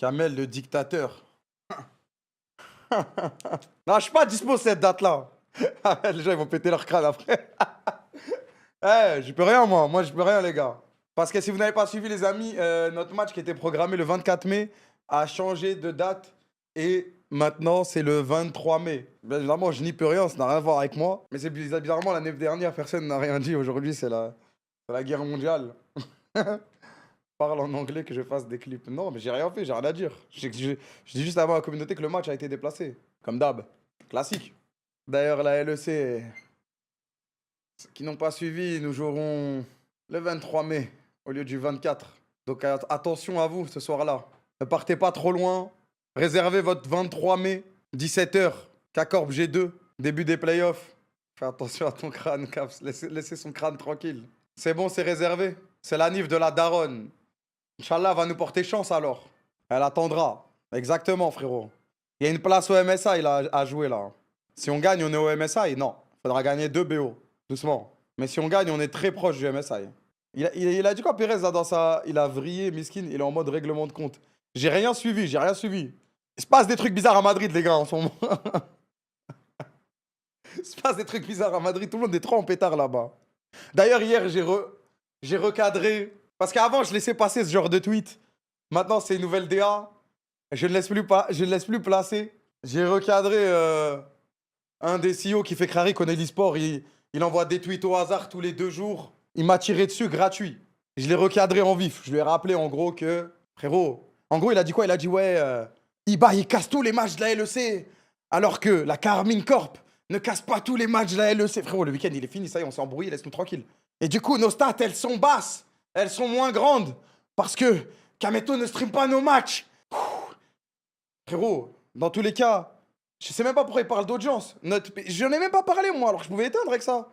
Kamel, le dictateur. Non, je suis pas dispo cette date-là. Les gens, ils vont péter leur crâne après. Eh, je peux rien, moi. Moi, je peux rien, les gars. Parce que si vous n'avez pas suivi, les amis, notre match qui était programmé le 24 mai a changé de date. Et maintenant, c'est le 23 mai. Bien évidemment, je n'y peux rien, ça n'a rien à voir avec moi. Mais c'est bizarrement, l'année dernière, personne n'a rien dit. Aujourd'hui, c'est la guerre mondiale. Parle en anglais que je fasse des clips. Non, mais j'ai rien fait, j'ai rien à dire. Je dis juste avant la communauté que le match a été déplacé. Comme d'hab. Classique. D'ailleurs, la LEC, ceux qui n'ont pas suivi, nous jouerons le 23 mai au lieu du 24. Donc attention à vous ce soir-là. Ne partez pas trop loin. Réservez votre 23 mai, 17h, K-Corp G2, début des playoffs. Fais attention à ton crâne, Caps. Laissez son crâne tranquille. C'est bon, c'est réservé. C'est la nif de la daronne. Inch'Allah va nous porter chance alors. Elle attendra. Exactement, frérot. Il y a une place au MSI là, à jouer là. Si on gagne, on est au MSI. Non, faudra gagner 2 BO. Doucement. Mais si on gagne, on est très proche du MSI. Il a dit quoi, Pérez, là, dans sa... Il a vrillé, miskin, il est en mode règlement de compte. J'ai rien suivi. Il se passe des trucs bizarres à Madrid, les gars, en ce moment. Il se passe des trucs bizarres à Madrid. Tout le monde est trop en pétard là-bas. D'ailleurs, hier, j'ai recadré. Parce qu'avant, je laissais passer ce genre de tweet. Maintenant, c'est une nouvelle DA. Je ne laisse plus placer. J'ai recadré un des CEO qui fait Crary, connaît l'e-sport. Il envoie des tweets au hasard tous les 2 jours. Il m'a tiré dessus gratuit. Je l'ai recadré en vif. Je lui ai rappelé en gros que... Frérot, en gros, il a dit quoi? Il a dit ouais, Iba, il casse tous les matchs de la LEC. Alors que la Carmine Corp ne casse pas tous les matchs de la LEC. Frérot, le week-end, il est fini, ça y est, on s'est embrouillé, laisse-nous tranquille. Et du coup, nos stats, elles sont basses. Elles sont moins grandes. Parce que Kameto ne stream pas nos matchs. Frérot, dans tous les cas, je sais même pas pourquoi il parle d'audience. J'en ai même pas parlé, moi, alors que je pouvais éteindre avec ça.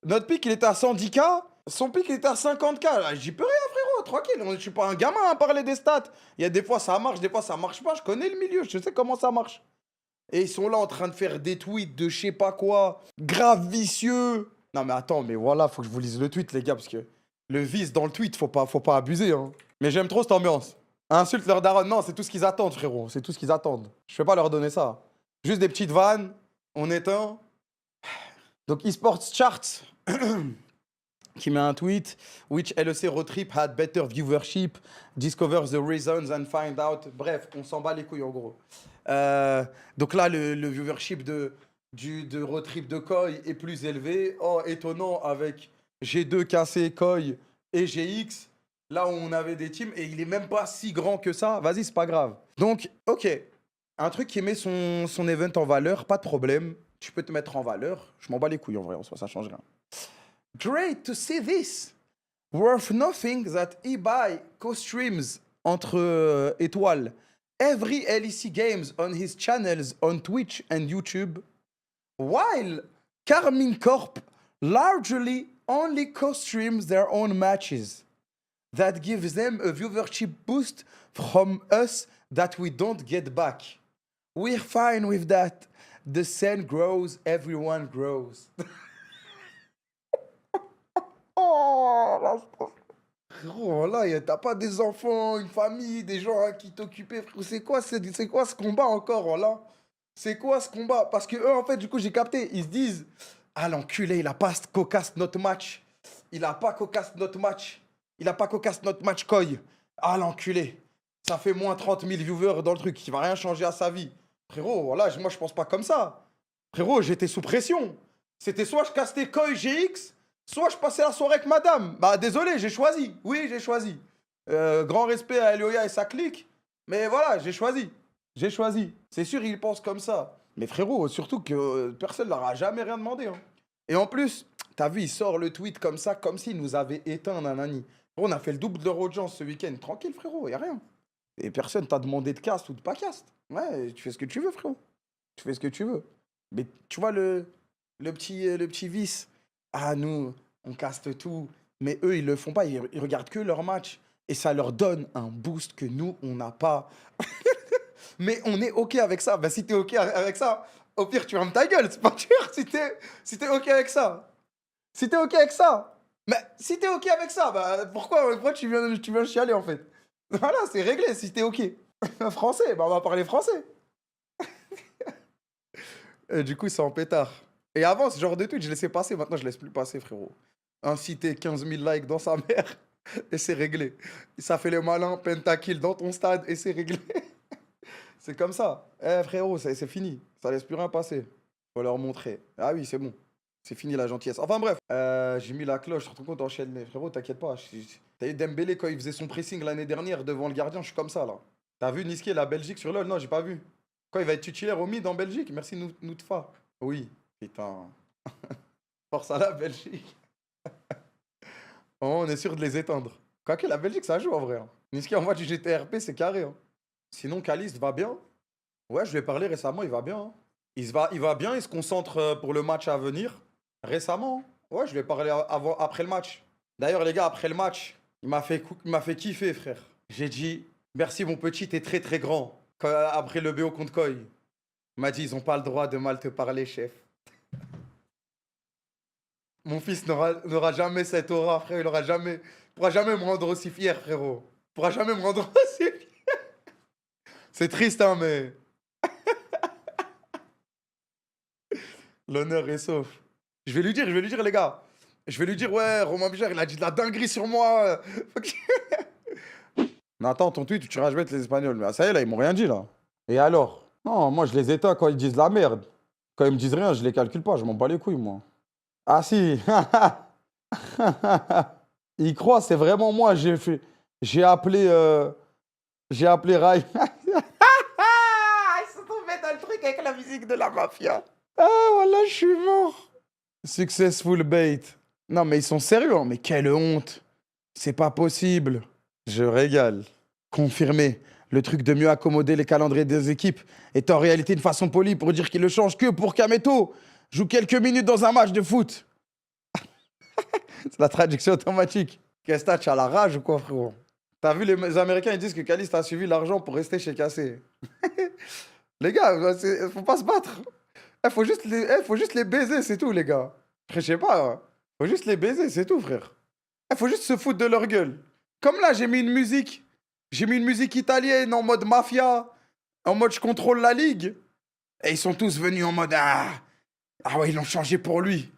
Notre pic, il était à 110K. Son pic, il était à 50K. Là, j'y peux rien, frérot, tranquille. Je suis pas un gamin à parler des stats. Il y a des fois, ça marche, des fois, ça marche pas. Je connais le milieu, je sais comment ça marche. Et ils sont là en train de faire des tweets de je sais pas quoi. Grave vicieux. Non, mais attends, mais voilà, faut que je vous lise le tweet, les gars, parce que le vice dans le tweet, faut pas abuser, hein. Mais j'aime trop cette ambiance. Insulte leur daronne. Non, c'est tout ce qu'ils attendent, frérot. C'est tout ce qu'ils attendent. Je vais pas leur donner ça. Juste des petites vannes. On éteint. Donc, eSports Charts qui met un tweet. Which LEC road trip had better viewership? Discover the reasons and find out. Bref, on s'en bat les couilles en gros. Donc là, le viewership de road trip de Koi est plus élevé. Oh, étonnant avec G2, KC, Koi et GX. Là où on avait des teams et il est même pas si grand que ça. Vas-y, c'est pas grave. Donc, ok. Un truc qui met son event en valeur, pas de problème. Tu peux te mettre en valeur. Je m'en bats les couilles en vrai, en soi, ça change rien. Great to see this. Worth nothing that eBay co-streams entre étoiles every LEC games on his channels on Twitch and YouTube, while Carmine Corp largely only co-streams their own matches. That gives them a viewership boost from us that we don't get back. We're fine with that. The scene grows, everyone grows. Oh, là, frérot, là, t'as pas des enfants, une famille, des gens à qui t'occuper, frérot. C'est quoi ce combat encore, là? C'est quoi ce combat? Parce que eux, en fait, du coup, j'ai capté. Ils se disent, ah, l'enculé, il a pas cocasse notre match. Il a pas cocasse notre match. Koi. Ah, l'enculé. Ça fait moins 30 000 viewers dans le truc. Il va rien changer à sa vie. Frérot, voilà, moi, je pense pas comme ça. Frérot, j'étais sous pression. C'était soit je castais Koi GX, soit je passais la soirée avec madame. Bah, désolé, j'ai choisi. Oui, j'ai choisi. Grand respect à Elioya et sa clique. Mais voilà, j'ai choisi. C'est sûr, il pense comme ça. Mais frérot, surtout que personne leur a jamais rien demandé, hein. Et en plus, t'as vu, il sort le tweet comme ça, comme s'il nous avait éteint, nanani. On a fait le double de leur audience ce week-end. Tranquille, frérot, y a rien. Et personne t'a demandé de cast ou de pas cast. Ouais, tu fais ce que tu veux, frérot. Tu fais ce que tu veux. Mais tu vois le petit vice. Ah, nous, on caste tout. Mais eux, ils le font pas. Ils regardent que leur match. Et ça leur donne un boost que nous, on n'a pas. Mais on est OK avec ça. Bah, si t'es OK avec ça, au pire, tu fermes ta gueule. C'est pas dur si t'es OK avec ça. Si t'es OK avec ça. Mais si t'es OK avec ça, bah, pourquoi tu viens chialer, en fait? Voilà, c'est réglé si t'es OK. Français, bah on va parler français. Et du coup, c'est en pétard. Et avant, ce genre de tweet, je laissais passer. Maintenant, je laisse plus passer, frérot. Inciter 15 000 likes dans sa mère et c'est réglé. Ça fait le malin, pentakill dans ton stade et c'est réglé. C'est comme ça. Eh frérot, c'est fini. Ça laisse plus rien passer. Faut leur montrer. Ah oui, c'est bon. C'est fini la gentillesse. Enfin bref, j'ai mis la cloche, je te rends compte, enchaîne. Frérot, t'inquiète pas. T'as eu Dembélé quand il faisait son pressing l'année dernière devant le gardien, je suis comme ça là. T'as vu Niski, la Belgique sur LoL? Non, j'ai pas vu. Quand il va être titulaire au mid en Belgique? Merci Noutfa. Oui, putain. Force à la Belgique. Oh, on est sûr de les éteindre. Quoique la Belgique, ça joue en vrai, hein. Niski envoie du GTRP, c'est carré, hein. Sinon, Caliste va bien. Ouais, je lui ai parlé récemment, il va bien, hein. Il va bien, il se concentre pour le match à venir. Récemment, hein. Ouais, je lui ai parlé après le match. D'ailleurs, les gars, après le match, il m'a fait kiffer, frère. J'ai dit, merci mon petit, t'es très très grand. Après le BO contre Koi. Il m'a dit, ils ont pas le droit de mal te parler, chef. Mon fils n'aura jamais cette aura, frère. Il pourra jamais me rendre aussi fier, frérot. Il pourra jamais me rendre aussi fier. C'est triste, hein, mais l'honneur est sauf. Je vais lui dire, les gars. Je vais lui dire, ouais, Romain Bichard, il a dit de la dinguerie sur moi. Non, attends, ton tweet, tu rajoutes les Espagnols. Mais ça y est, là, ils m'ont rien dit, là. Et alors? Non, moi, je les éteins quand ils disent la merde. Quand ils me disent rien, je les calcule pas, je m'en bats les couilles, moi. Ah si. Ils croient, c'est vraiment moi. J'ai appelé, j'ai appelé Rai. Ils sont tombés dans le truc avec la musique de la mafia. Ah, voilà, je suis mort. Successful bait. Non, mais ils sont sérieux, hein. Mais quelle honte. C'est pas possible. Je régale. Confirmé. Le truc de mieux accommoder les calendriers des équipes est en réalité une façon polie pour dire qu'il le change que pour qu'Ameto joue quelques minutes dans un match de foot. C'est la traduction automatique. Qu'est-ce que tu as la rage ou quoi, frérot? T'as vu, les Américains, ils disent que Caliste a suivi l'argent pour rester chez Cassé. Les gars, faut pas se battre. Faut juste les baiser, c'est tout, les gars. Je sais pas. Hein. Faut juste les baiser, c'est tout, frère. Faut juste se foutre de leur gueule. Comme là, j'ai mis une musique. J'ai mis une musique italienne en mode mafia. En mode je contrôle la ligue. Et ils sont tous venus en mode ah ouais, ils l'ont changé pour lui.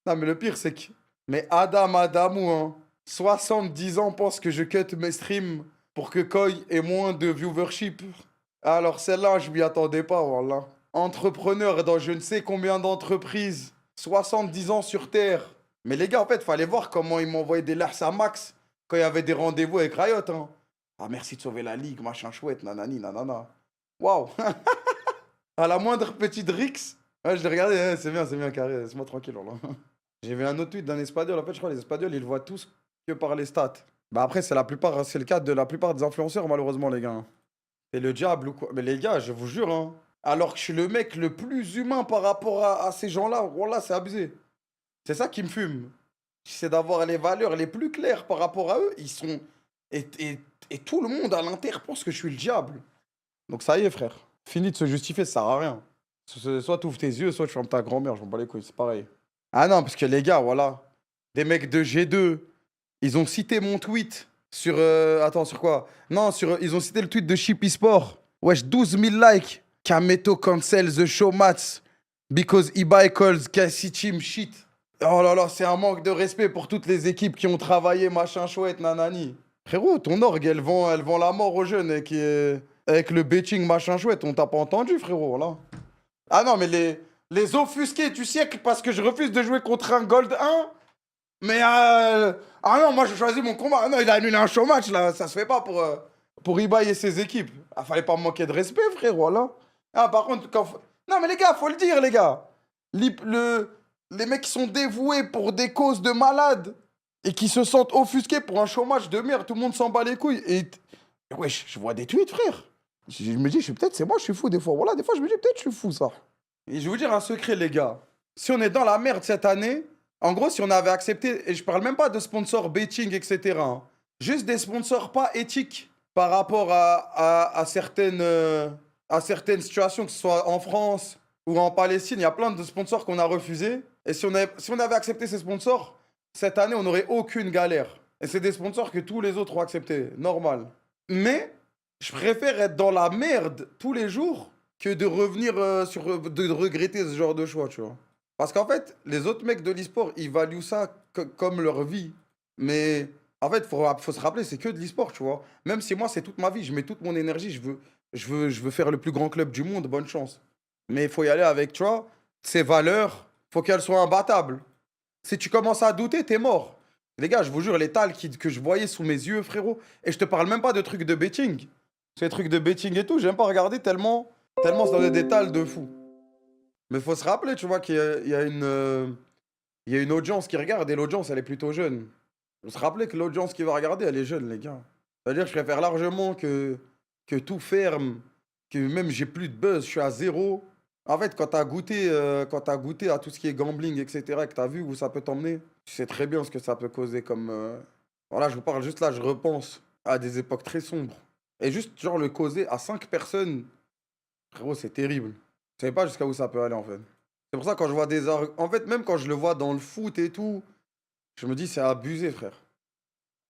Non, mais le pire, c'est que. Mais Adamou, hein. 70 ans pensent que je cut mes streams pour que Koi ait moins de viewership. Alors celle-là, je m'y attendais pas, voilà. Entrepreneur dans je ne sais combien d'entreprises. 70 ans sur Terre. Mais les gars, en fait, fallait voir comment ils m'envoyaient des larces à max quand il y avait des rendez-vous avec Riot, hein. Ah, merci de sauver la ligue, machin chouette, nanani, nanana. Waouh. À la moindre petite rix. Ouais, je l'ai regardé, ouais, c'est bien carré, laisse-moi tranquille, là. J'ai vu un autre tweet d'un Espagnol. En fait, je crois que les Espagnols, ils voient tous que par les stats. Bah après, c'est le cas de la plupart des influenceurs, malheureusement, les gars. C'est le diable ou quoi? Mais les gars, je vous jure, hein. Alors que je suis le mec le plus humain par rapport à ces gens-là, voilà, c'est abusé. C'est ça qui me fume. C'est d'avoir les valeurs les plus claires par rapport à eux. Ils sont. Et tout le monde à l'Inter pense que je suis le diable. Donc ça y est, frère. Fini de se justifier, ça sert à rien. Soit tu ouvres tes yeux, soit tu fermes ta grand-mère, je m'en bats les couilles, c'est pareil. Ah non, parce que les gars, voilà. Des mecs de G2, ils ont cité mon tweet sur. Attends, sur quoi? Non, ils ont cité le tweet de Chippy Sport. Wesh, 12 000 likes. Kameto cancel the show mats because Ibai calls KC Team shit. Oh là là, c'est un manque de respect pour toutes les équipes qui ont travaillé, machin chouette, nanani. Frérot, ton orgue, elle vend la mort aux jeunes avec le betting, machin chouette. On t'a pas entendu, frérot, là. Ah non, mais les offusqués du siècle parce que je refuse de jouer contre un Gold 1. Mais ah non, moi je choisis mon combat. Ah non, il a annulé un show match là, ça se fait pas pour Ibai et ses équipes. Ah, fallait pas me manquer de respect, frérot, là. Ah, par contre, non, mais les gars, faut le dire, les gars. Les mecs qui sont dévoués pour des causes de malades et qui se sentent offusqués pour un show match de merde, tout le monde s'en bat les couilles. Et wesh, je vois des tweets, frère. Je me dis, peut-être c'est moi, je suis fou des fois. Voilà, des fois, je me dis, peut-être je suis fou, ça. Et je vais vous dire un secret, les gars. Si on est dans la merde cette année, en gros, si on avait accepté, et je parle même pas de sponsors betting, etc., hein, juste des sponsors pas éthiques par rapport à certaines situations, que ce soit en France ou en Palestine, il y a plein de sponsors qu'on a refusés. Et si on avait accepté ces sponsors, cette année, on n'aurait aucune galère. Et c'est des sponsors que tous les autres ont acceptés, normal. Mais Je préfère être dans la merde tous les jours que de revenir de regretter ce genre de choix, tu vois. Parce qu'en fait, les autres mecs de l'e-sport, ils valuent ça comme leur vie. Mais en fait, faut se rappeler, c'est que de l'e-sport, tu vois. Même si moi, c'est toute ma vie, je mets toute mon énergie, je veux faire le plus grand club du monde, bonne chance. Mais il faut y aller avec, tu vois, ses valeurs, faut qu'elles soient imbattables. Si tu commences à douter, t'es mort. Les gars, je vous jure, les tals que je voyais sous mes yeux, frérot, et je te parle même pas de trucs de betting. Ces trucs de betting et tout, j'aime pas regarder tellement ça donne des tals de fou. Mais faut se rappeler, tu vois, il y a une audience qui regarde et l'audience, elle est plutôt jeune. Faut se rappeler que l'audience qui va regarder, elle est jeune, les gars. C'est-à-dire, je préfère largement que tout ferme, que même j'ai plus de buzz, je suis à zéro. En fait, quand t'as goûté à tout ce qui est gambling, etc., et que t'as vu où ça peut t'emmener, tu sais très bien ce que ça peut causer comme. Voilà, je vous parle juste là, je repense à des époques très sombres. Et juste, genre, le causer à 5 personnes, frérot, c'est terrible. Je sais pas jusqu'à où ça peut aller, en fait. C'est pour ça, quand je vois des. En fait, même quand je le vois dans le foot et tout, je me dis, c'est abusé, frère.